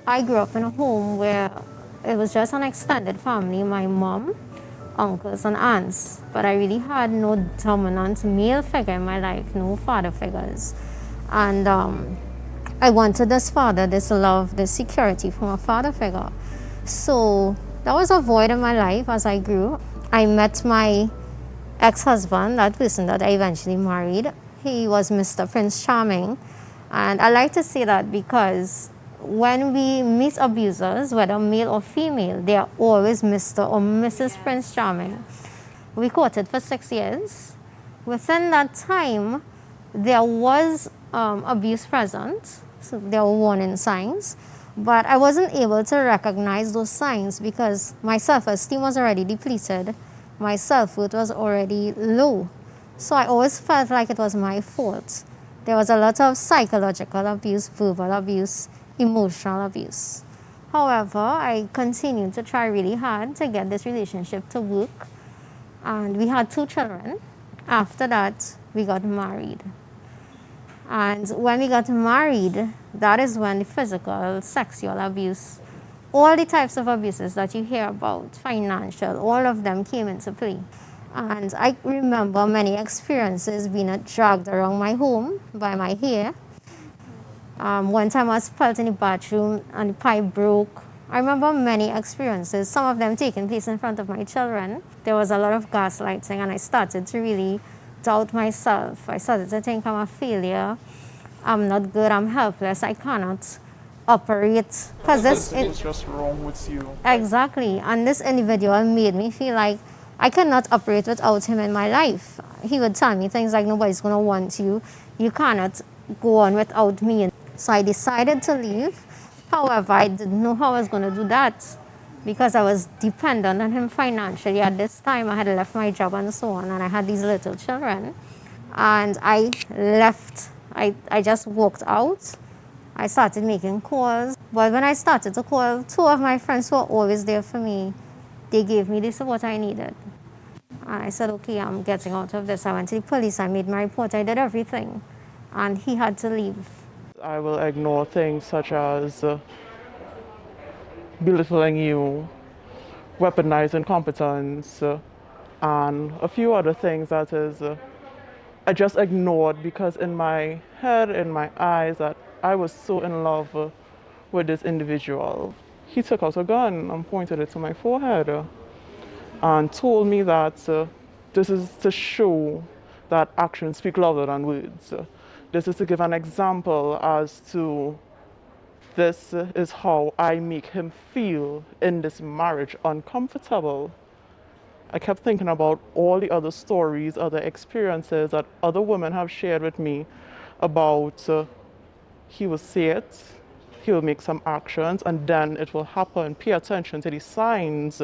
I grew up in a home where it was just an extended family, my mom, uncles, and aunts. But I really had no dominant male figure in my life, no father figures. And I wanted this father, this love, this security from a father figure. So that was a void in my life as I grew. I met my ex-husband, that person that I eventually married. He was Mr. Prince Charming. And I like to say that because when we meet abusers, whether male or female, they are always Mr. or Mrs. Prince Charming. We courted for 6 years. Within that time, there was abuse present, so there were warning signs, but I wasn't able to recognize those signs because my self-esteem was already depleted, my self-worth was already low. So I always felt like it was my fault. There was a lot of psychological abuse, verbal abuse, emotional abuse. However, I continued to try really hard to get this relationship to work, and we had 2 children. After that, we got married. And when we got married, that is when the physical, sexual abuse, all the types of abuses that you hear about, financial, all of them came into play. And I remember many experiences being dragged around my home by my hair. One time I was put in the bathroom and the pipe broke. I remember many experiences, some of them taking place in front of my children. There was a lot of gaslighting, and I started to really doubt myself. I started to think I'm a failure. I'm not good, I'm helpless, I cannot operate. Because Something's just wrong with you. exactly, and this individual made me feel like I cannot operate without him in my life. He would tell me things like, nobody's going to want you. You cannot go on without me. So I decided to leave. However, I didn't know how I was going to do that because I was dependent on him financially. At this time, I had left my job and so on, and I had these little children. And I left. I just walked out. I started making calls. But when I started to call, 2 of my friends who were always there for me, they gave me the support I needed. And I said, okay, I'm getting out of this. I went to the police, I made my report, I did everything. And he had to leave. I will ignore things such as belittling you, weaponizing competence, and a few other things that is I just ignored because in my head, in my eyes, that I was so in love with this individual. He took out a gun and pointed it to my forehead and told me that this is to show that actions speak louder than words. This is to give an example as to this is how I make him feel in this marriage uncomfortable. I kept thinking about all the other stories, other experiences that other women have shared with me about he will say it, he will make some actions, and then it will happen. Pay attention to the signs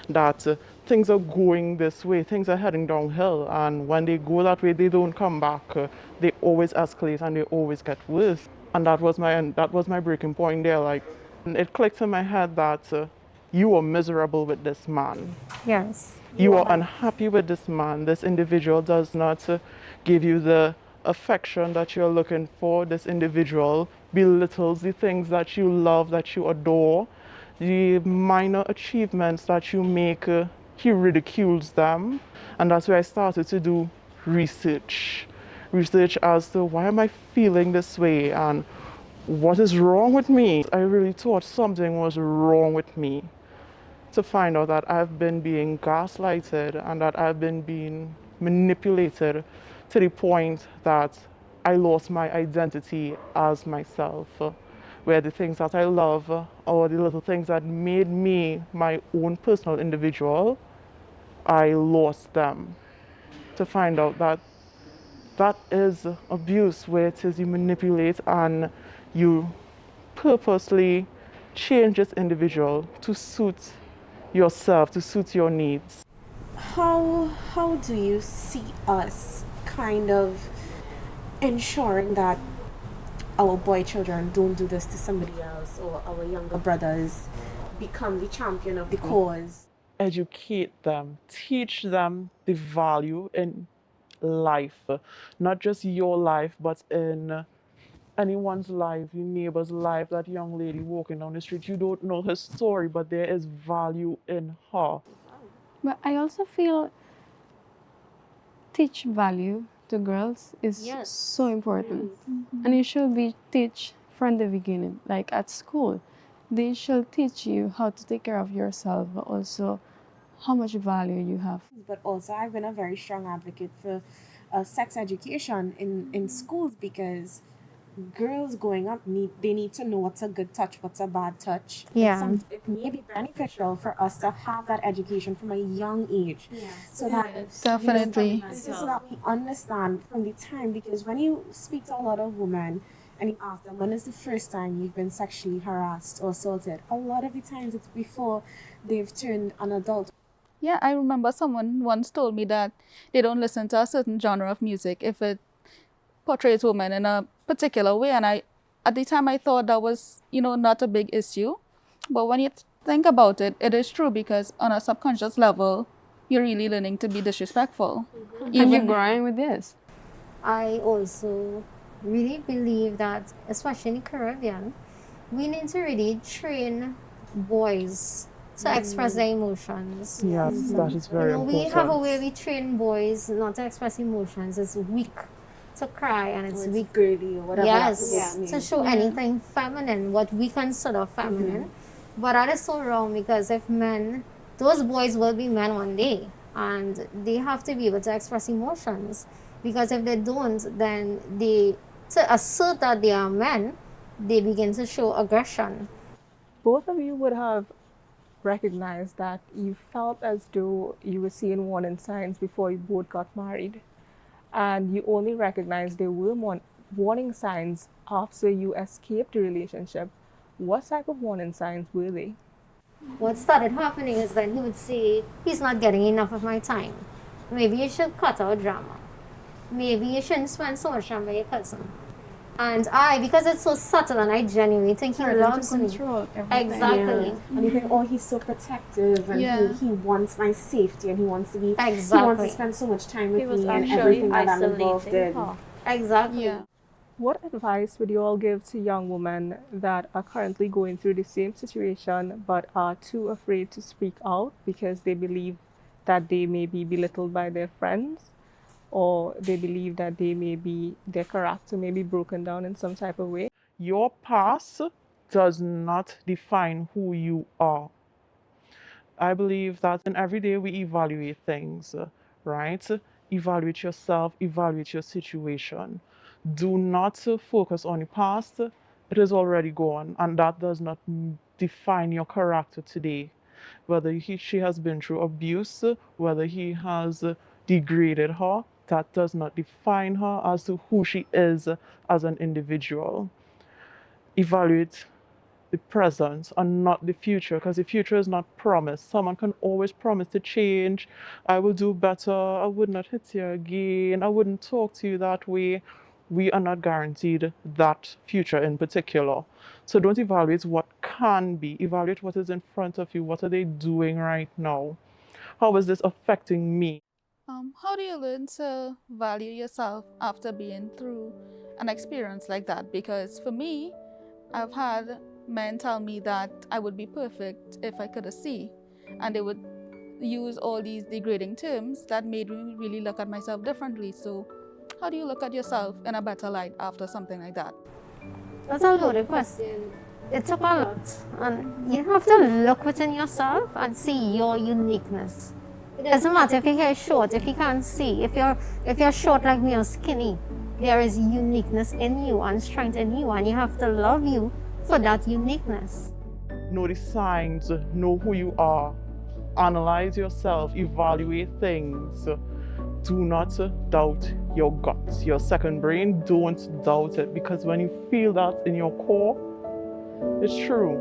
that things are going this way, things are heading downhill, and when they go that way, they don't come back. They always escalate and they always get worse. And that was my breaking point there. Like, it clicked in my head that you are miserable with this man. Yes. You are unhappy with this man. This individual does not give you the affection that you're looking for. This individual belittles the things that you love, that you adore, the minor achievements that you make. He ridicules them. And that's where I started to do research. Research as to why am I feeling this way and what is wrong with me. I really thought something was wrong with me, to find out that I've been being gaslighted and that I've been being manipulated to the point that I lost my identity as myself, where the things that I love or the little things that made me my own personal individual, I lost them. To find out that that is abuse, where it is you manipulate and you purposely change this individual to suit yourself, to suit your needs. How do you see us kind of ensuring that our boy children don't do this to somebody else, or our younger brothers become the champion of the cause? Educate them, teach them the value in life, not just your life, but in anyone's life, your neighbor's life, that young lady walking down the street. You don't know her story, but there is value in her. But I also feel teach value to girls is Yes. so important. And it should be teach from the beginning, like at school. They should teach you how to take care of yourself, but also how much value you have. But also, I've been a very strong advocate for sex education in schools, because girls growing up need to know what's a good touch, what's a bad touch. Yeah. It may be beneficial for us to have that education from a young age, so that Definitely. so that we understand from the time. Because when you speak to a lot of women and you ask them when is the first time you've been sexually harassed or assaulted, a lot of the times it's before they've turned an adult. Yeah, I remember someone once told me that they don't listen to a certain genre of music if it portrays women in a particular way. And at the time, I thought that was, not a big issue. But when you think about it, it is true, because on a subconscious level, you're really learning to be disrespectful. And you're growing with this. I also really believe that, especially in the Caribbean, we need to really train boys to express their emotions. Yes, that is very important. We have a way we train boys not to express emotions. It's weak to cry, and it's weak. Girly or whatever. Yes, to show anything feminine, what we consider feminine. But that is so wrong, because if those boys will be men one day, and they have to be able to express emotions. Because if they don't, then to assert that they are men, they begin to show aggression. Both of you would have recognized that you felt as though you were seeing warning signs before you both got married. And you only recognized there were warning signs after you escaped the relationship. What type of warning signs were they? What started happening is then he would say, he's not getting enough of my time. Maybe you should cut out drama. Maybe you shouldn't spend so much time with your cousin. And because it's so subtle, and I genuinely think he loves me. Control everything. Exactly. And you think, oh, he's so protective, and he wants my safety, and he wants to be, he wants Exactly. to spend so much time with He was me, and actually everything that I'm involved isolating in. her. Exactly. Yeah. What advice would you all give to young women that are currently going through the same situation but are too afraid to speak out because they believe that they may be belittled by their friends, or they believe that their character may be broken down in some type of way? Your past does not define who you are. I believe that in every day we evaluate things, right? Evaluate yourself, evaluate your situation. Do not focus on the past. It is already gone, and that does not define your character today. Whether she has been through abuse, whether he has degraded her, that does not define her as to who she is as an individual. Evaluate the present and not the future, because the future is not promised. Someone can always promise to change. I will do better. I would not hit you again. I wouldn't talk to you that way. We are not guaranteed that future in particular. So don't evaluate what can be. Evaluate what is in front of you. What are they doing right now? How is this affecting me? How do you learn to value yourself after being through an experience like that? Because for me, I've had men tell me that I would be perfect if I could see, and they would use all these degrading terms that made me really look at myself differently. So how do you look at yourself in a better light after something like that? That's a loaded question. It took a lot. And you have to look within yourself and see your uniqueness. It doesn't matter if your hair is short, if you can't see, if you're short like me or skinny, there is uniqueness in you and strength in you, and you have to love you for that uniqueness. Know the signs, know who you are, analyze yourself, evaluate things. Do not doubt your guts, your second brain. Don't doubt it, because when you feel that in your core, it's true.